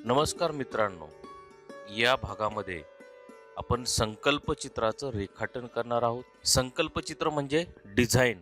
नमस्कार मित्रांनो, या भागामध्ये आपण संकल्पचित्राचं रेखाटन करणार आहोत. संकल्पचित्र म्हणजे डिझाईन.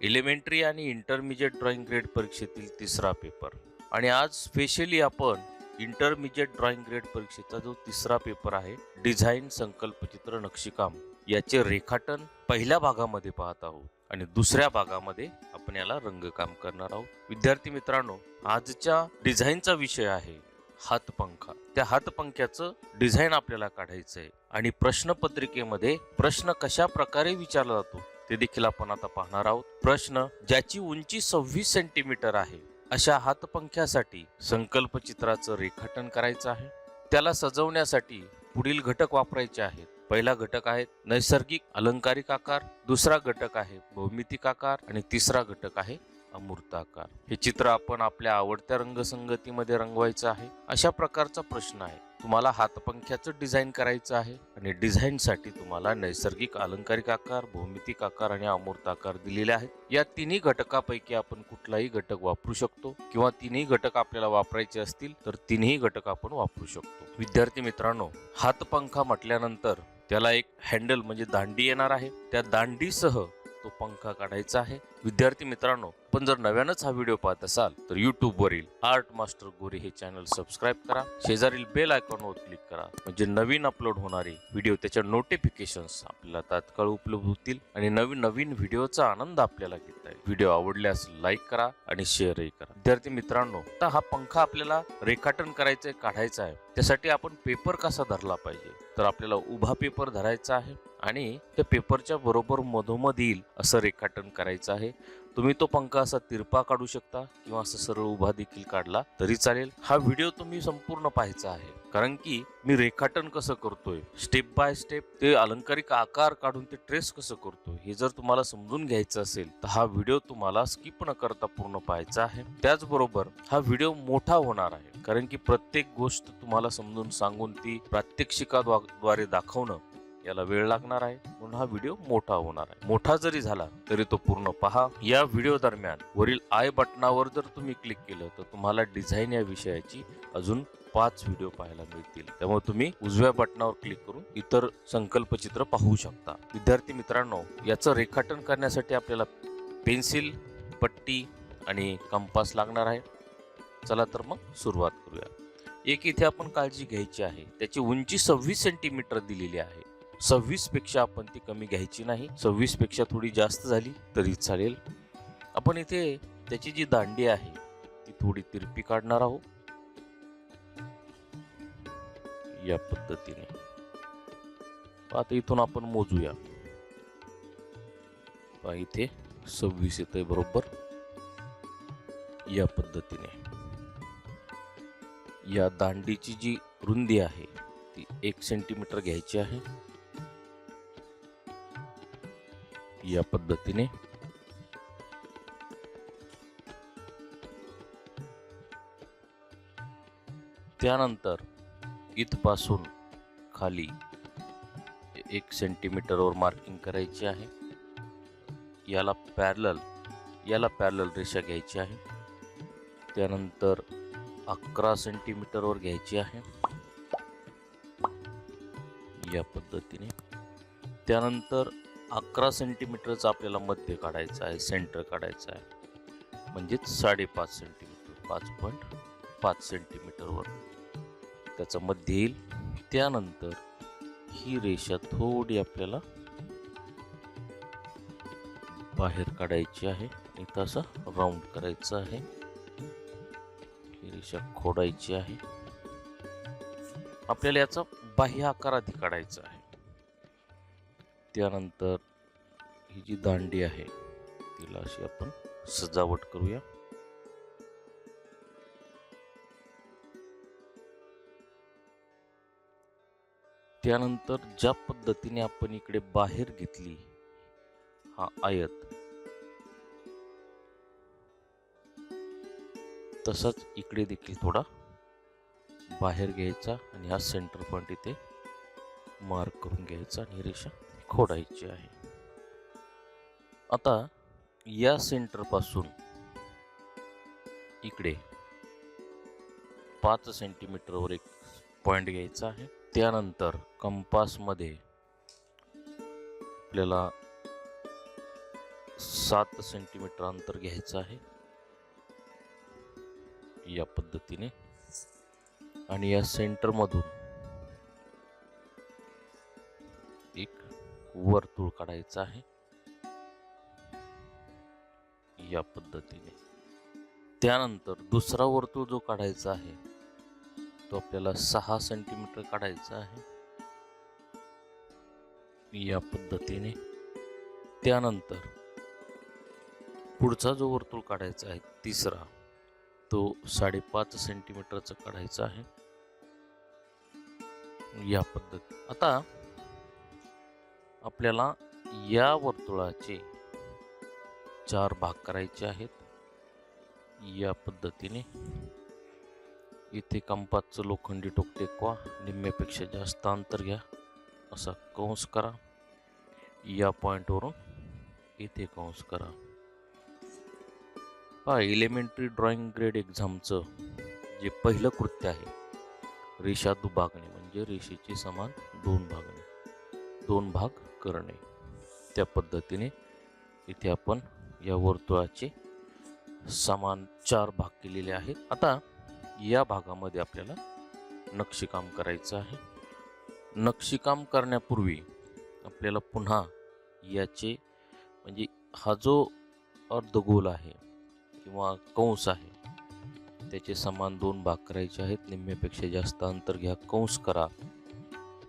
एलिमेंटरी आणि इंटरमिजिएट ड्रॉइंग ग्रेड परीक्षेतील तिसरा पेपर. आणि आज स्पेशली आपण इंटरमिजिएट ड्रॉइंग ग्रेड परीक्षेचा जो तिसरा पेपर आहे, डिझाईन संकल्पचित्र नक्षीकाम, याचे रेखाटन पहिल्या भागामध्ये पाहत आहोत आणि दुसऱ्या भागामध्ये आपण याला रंगकाम करणार आहोत. विद्यार्थी मित्रांनो, आजच्या डिझाईनचा विषय आहे हातपंखा. त्या हातपंख्याचं डिझाईन आपल्याला काढायचं आहे आणि प्रश्नपत्रिकेमध्ये प्रश्न कशा प्रकारे विचारला जातो ते देखील आपण आता पाहणार आहोत. प्रश्न: ज्याची उंची 26 सेंटीमीटर आहे अशा हातपंख्यासाठी संकल्पचित्राचं रेखाटन करायचं आहे. त्याला सजवण्यासाठी पुढील घटक वापरायचे आहेत. पहिला घटक आहे नैसर्गिक अलंकारिक आकार, दुसरा घटक आहे भौमितिक आकार आणि तिसरा घटक आहे अमूर्त आकार. हे चित्र आपण आपल्या आवडत्या रंगसंगतीमध्ये रंगवायचं आहे. अशा प्रकारचा प्रश्न आहे. तुम्हाला हातपंख्याचं डिझाईन करायचं आहे आणि डिझाईनसाठी तुम्हाला नैसर्गिक अलंकारिक आकार, भौमितिक आकार आणि अमूर्त आकार दिलेले आहेत. या तिन्ही घटकापैकी आपण कुठलाही घटक वापरू शकतो किंवा तिन्ही घटक आपल्याला वापरायचे असतील तर तिन्ही घटक आपण वापरू शकतो. विद्यार्थी मित्रांनो, हातपंखा म्हटल्यानंतर त्याला एक हँडल म्हणजे दांडी येणार आहे. त्या दांडीसह तो पंखा काढायचा आहे. विद्यार्थी मित्रांनो, पण जर नव्यानच हा व्हिडिओ पाहत असाल तर YouTube वरील आर्ट मास्टर गोरे हे चॅनल सबस्क्राईब करा. शेजारील बेल आयकॉनवर क्लिक करा म्हणजे नवीन अपलोड होणारे व्हिडिओ त्याच्या नोटिफिकेशन्स आपल्याला तात्काळ उपलब्ध होतील आणि नवीन व्हिडिओचा आनंद आपल्याला घेता येईल. व्हिडिओ आवडल्यास लाईक करा आणि शेअरही करा. विद्यार्थी मित्रांनो, आता हा पंखा आपल्याला रेखाटन करायचा आहे, काढायचा आहे. त्यासाठी आपण पेपर कसा धरला पाहिजे तर आपल्याला उभा पेपर धरायचा आहे आणि त्या पेपरच्या बरोबर मधोमध येईल असं रेखाटन करायचं आहे. तुम्ही तो पंखा असा तिरपा काढू शकता किंवा असं सरळ उभा देखील काढला तरी चालेल. हा व्हिडिओ तुम्ही संपूर्ण पाहायचा आहे कारण की मी रेखाटन कसं करतोय, स्टेप बाय स्टेप ते अलंकारिक आकार काढून ते ट्रेस कसं करतोय हे जर तुम्हाला समजून घ्यायचं असेल तर हा व्हिडिओ तुम्हाला स्किप न करता पूर्ण पाहायचा आहे. त्याचबरोबर हा व्हिडिओ मोठा होणार आहे कारण की प्रत्येक गोष्ट तुम्हाला समजून सांगून ती प्रात्यक्षिकाद्वारे दाखवणं याला वेळ लागणार आहे, म्हणून हा व्हिडिओ मोठा होणार आहे. मोठा जरी झाला तरी तो पूर्ण पहा. या व्हिडिओ दरम्यान वरील आय बटनावर जर तुम्ही क्लिक केलं तर तुम्हाला डिझाईन या विषयाची अजून 5 व्हिडिओ पाहायला मिळतील. त्यामुळे तुम्ही उजव्या बटनावर क्लिक करून इतर संकल्पचित्र पाहू शकता. विद्यार्थी मित्रांनो, याचं रेखाटन करण्यासाठी आपल्याला पेन्सिल, पट्टी आणि कंपास लागणार आहे. चला तर मग सुरुवात करूया. एक इथे आपण काळजी घ्यायची आहे, त्याची उंची 26 सेंटीमीटर दिलेली आहे. 26 पेक्षा आपण ती कमी घ्यायची नाही. 26 पेक्षा थोडी जास्त झाली तरी चालेल. आपण इथे त्याची जी दांडी आहे ती थोडी तिरपी काढणार आहोत या पद्धतीने. आता इथून आपण मोजूया. इथे 26 येतंय बरोबर या पद्धतीने. या दांडीची जी रुंदी आहे ती 1 सेंटीमीटर घ्यायची आहे या पद्धतीने. त्यानंतर इथपासून खाली 1 सेंटीमीटरवर मार्किंग करायची आहे. याला पॅरलल रेषा घ्यायची आहे. त्यानंतर 11 सेंटीमीटरवर घ्यायची आहे या पद्धतीने. त्यानंतर 11 सेंटीमीटरचं आपल्याला मध्य काढायचं आहे, सेंटर काढायचं आहे, म्हणजेच 5.5 सेंटीमीटर, 5.5 सेंटीमीटरवर त्याचं मध्य येईल. त्यानंतर ही रेषा थोडी आपल्याला बाहेर काढायची आहे. इथं असं राऊंड करायचं आहे. ही रेषा खोडायची आहे. आपल्याला याचा बाह्य आकार आधी काढायचा आहे. त्यानंतर ही जी दांडी आहे तिला अशी आपण सजावट करूया. त्यानंतर ज्या पद्धतीने आपण इकडे बाहेर घेतली हा आयत, तसंच इकडे देखील थोडा बाहेर घ्यायचा आणि हा सेंटर पॉइंट इथे मार्क करून घ्यायचा आणि रेषा खोडायची आहे. आता या सेंटर पासून इकडे 5 सेंटीमीटरवर एक पॉइंट घ्यायचा आहे. त्यानंतर कंपास मध्ये आपल्याला 7 सेंटीमीटर अंतर घ्यायचं आहे या पद्धतीने. आणि या सेंटर मधून एक वर्तुळ काढायचं आहे या पद्धतीने. त्यानंतर दुसरा वर्तुळ जो काढायचा आहे तो आपल्याला 6 सेंटीमीटर काढायचा आहे या पद्धतीने. त्यानंतर पुढचा जो वर्तुळ काढायचा आहे तिसरा, तो 5.5 सेंटीमीटरचा काढायचा आहे या पद्धती. आता आपल्याला या वर्तुळाचे 4 भाग करायचे आहेत या पद्धतीने. इथे कंपासचं लोखंडी टोक टेकवा, निम्म्यापेक्षा जास्त अंतर घ्या, असा कंस करा. या पॉइंटवरून इथे कंस करा. एलिमेंटरी ड्रॉइंग ग्रेड एक्झामचं जे पहिलं कृत्य आहे, रेषा दुभागणे, म्हणजे रेषेची समान 2 भाग करणे, त्या पद्धतीने इथे आपण या वर्तुळाचे समान 4 भाग केलेले आहेत. आता या भागामध्ये आपल्याला नक्षीकाम करायचं आहे. नक्षीकाम करण्यापूर्वी आपल्याला पुन्हा याचे, म्हणजे हा जो अर्धगोल आहे किंवा कंस आहे त्याचे समान 2 भाग करायचे आहेत. निम्म्यापेक्षा जास्त अंतर घ्या, कंस करा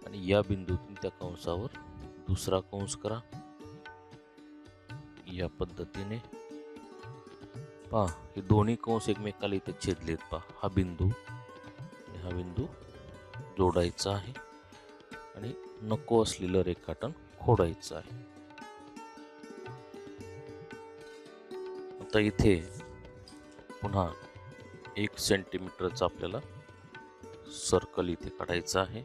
आणि या बिंदूतून त्या कंसावर दुसरा कंस करा या पद्धतीने. हे दोन्ही कंस एकमेकाला इथे छेदलेत. हा बिंदू आणि हा बिंदू जोडायचा आहे आणि नको असलेलं रेखाटन खोडायचं आहे. आता इथे पुन्हा 1 सेंटीमीटरचा आपल्याला सर्कल इथे काढायचं आहे.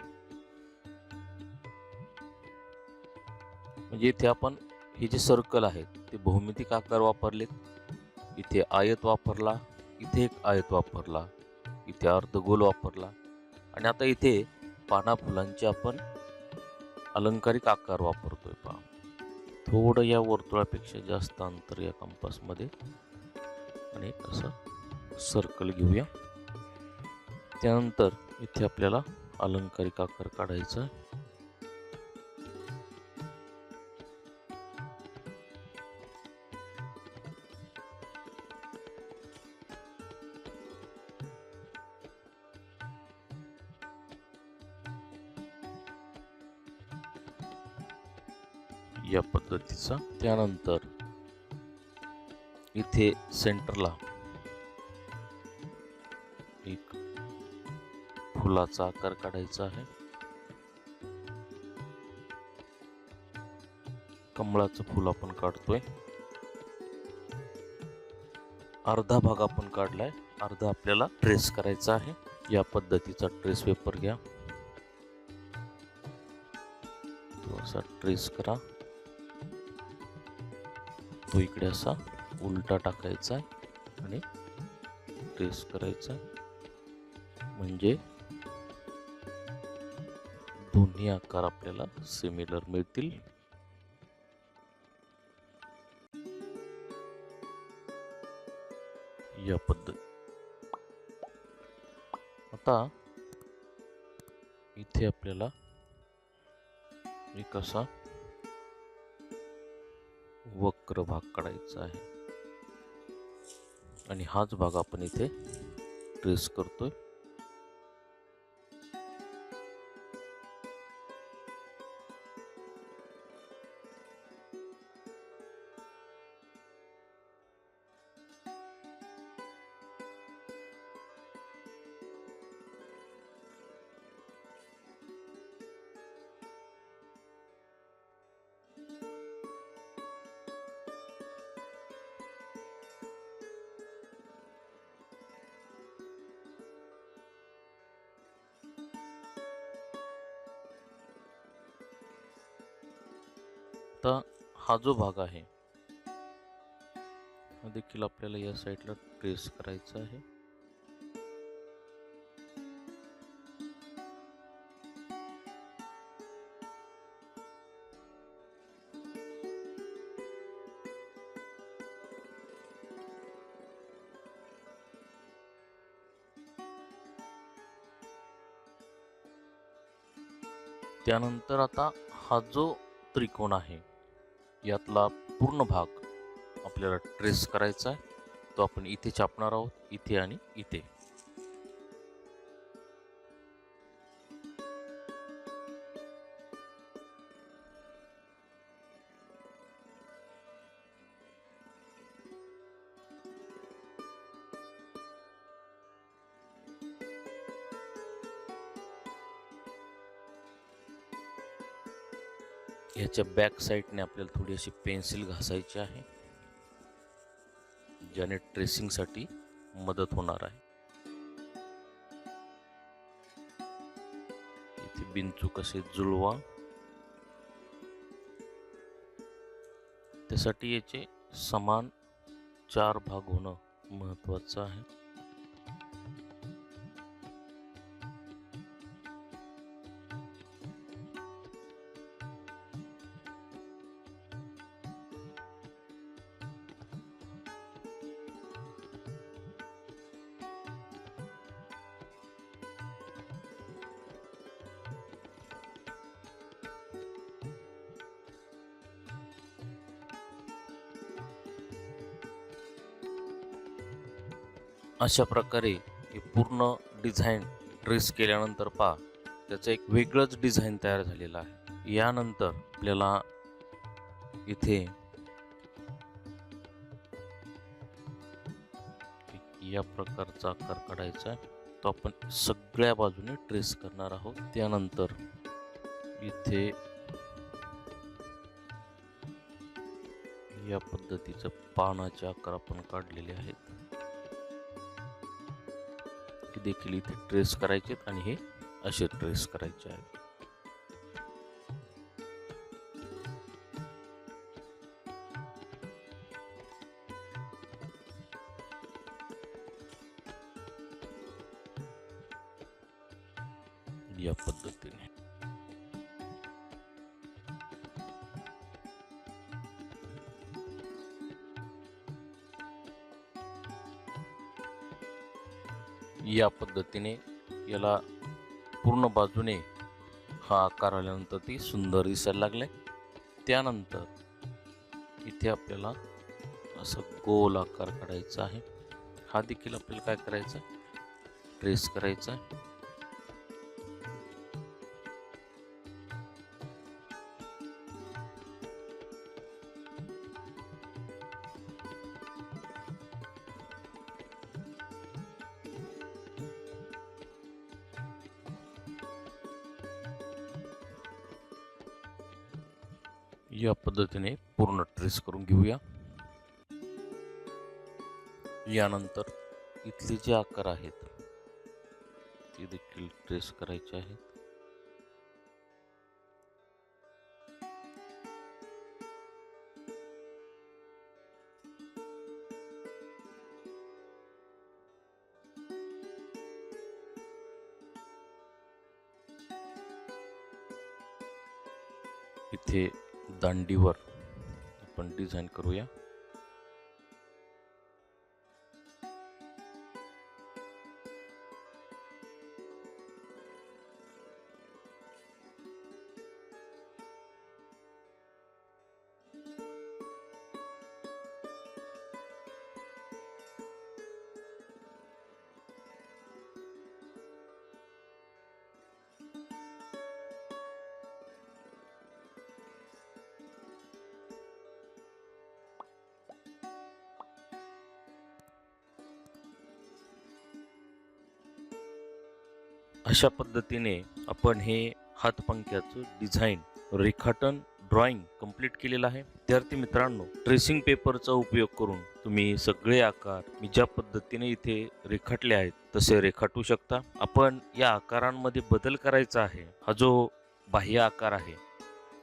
म्हणजे इथे आपण हे जे सर्कल आहेत ते भौमितिक आकार वापरलेत. इथे आयत वापरला, इथे एक आयत वापरला, इथे अर्धगोल वापरला आणि आता इथे पाना फुलांचे आपण अलंकारिक आकार वापरतोय. थोडं या वर्तुळापेक्षा जास्त अंतर या कंपासमध्ये आणि असं सर्कल घेऊया. त्यानंतर इथे आपल्याला अलंकारिक आकार काढायचा आहे. या पद्धतीचा. त्यानंतर इथे सेंटरला एक फुलाचा आकार काढायचा आहे. कमळाचं फूल आपण काढतोय. अर्धा भाग आपण काढलाय, अर्धा आपल्याला ट्रेस करायचा आहे. या पद्धतीचा ट्रेस पेपर घ्या, तो असा ट्रेस करा. तो इकडे असा उलटा टाकायचा आहे आणि ट्रेस करायचा, म्हणजे दोन्ही आकार आपल्याला सिमिलर मिळतील. या पद्धत. आता इथे आपल्याला एक असा वक्र भाग काढायचा आहे आणि हाच भाग आपण इथे ट्रेस करतोय. आता हा जो भाग आहे हा देखील आपल्याला या साईडला ट्रेस करायचा आहे. त्यानंतर आता हा जो त्रिकोण आहे यातला पूर्ण भाग आपल्याला ट्रेस करायचा आहे. तो आपण इथे छापणार आहोत, इथे आणि इथे. याच्या बॅक साईडने आपल्याला थोडी अशी पेन्सिल घासायची आहे, ज्याने ट्रेसिंगसाठी मदत होणार आहे. इथे बिनचूक असे जुळवा. त्यासाठी याचे समान 4 भाग होणं महत्वाचं आहे. अशा प्रकारे हे पूर्ण डिझाईन ट्रेस केल्यानंतर पहा त्याचं एक वेगळंच डिझाईन तयार झालेलं आहे. यानंतर आपल्याला इथे या प्रकारचा आकार काढायचा आहे. तो आपण सगळ्या बाजूने ट्रेस करणार आहोत. त्यानंतर इथे या पद्धतीचे पानाचे आकार आपण काढलेले आहेत. हे देखील इथे ट्रेस करायचे आणि हे असे ट्रेस करायचे आहेत. या पद्धतीने याला पूर्ण बाजूने हा आकार आल्यानंतर ती सुंदर दिसायला लागले. त्यानंतर इथे आपल्याला असं गोल आकार काढायचा आहे. हा देखील आपल्याला काय करायचा, ट्रेस करायचा आहे. या पद्धतीने पूर्ण ट्रेस करून घेऊया. यानंतर इथले जे आकार आहेत ते देखील ट्रेस करायचे आहेत. इथे दांडीवर आपण डिझाईन करूया. अशा पद्धतीने आपण हे हातपंख्याचं डिझाईन रेखाटन ड्रॉइंग कंप्लीट केलेलं आहे. विद्यार्थी मित्रांनो, ट्रेसिंग पेपरचा उपयोग करून तुम्ही सगळे आकार मी ज्या पद्धतीने इथे रेखाटले आहेत तसे रेखाटू शकता. आपण या आकारांमध्ये बदल करायचा आहे. हा जो बाह्य आकार आहे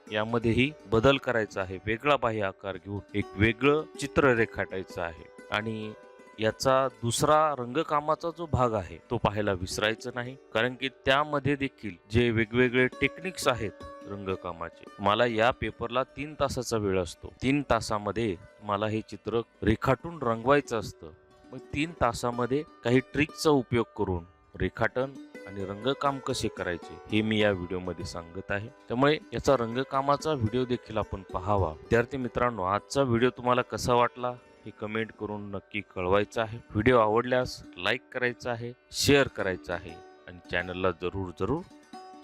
यामध्येही बदल करायचा आहे, वेगळा बाह्य आकार घेऊन एक वेगळं चित्र रेखाटायचं आहे. आणि याचा दुसरा रंगकामाचा जो भाग आहे तो पाहायला विसरायचं नाही, कारण की त्यामध्ये देखील जे वेगवेगळे टेक्निक्स आहेत रंगकामाचे, मला या पेपरला 3 तासाचा वेळ असतो. 3 तासामध्ये मला हे चित्र रेखाटून रंगवायचं असतं. मग 3 तासामध्ये काही ट्रिकचा उपयोग करून रेखाटन आणि रंगकाम कसे करायचे हे मी या व्हिडिओमध्ये सांगत आहे. त्यामुळे याचा रंगकामाचा व्हिडिओ देखील आपण पाहावा. विद्यार्थी मित्रांनो, आजचा व्हिडिओ तुम्हाला कसा वाटला हे कमेंट करून नक्की कळवायचं आहे. व्हिडिओ आवडल्यास लाईक करायचा आहे, शेअर करायचा आहे आणि चॅनलला जरूर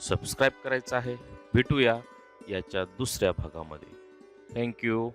सबस्क्राईब करायचं आहे. भेटूया याच्या दुसऱ्या भागामध्ये. थँक्यू.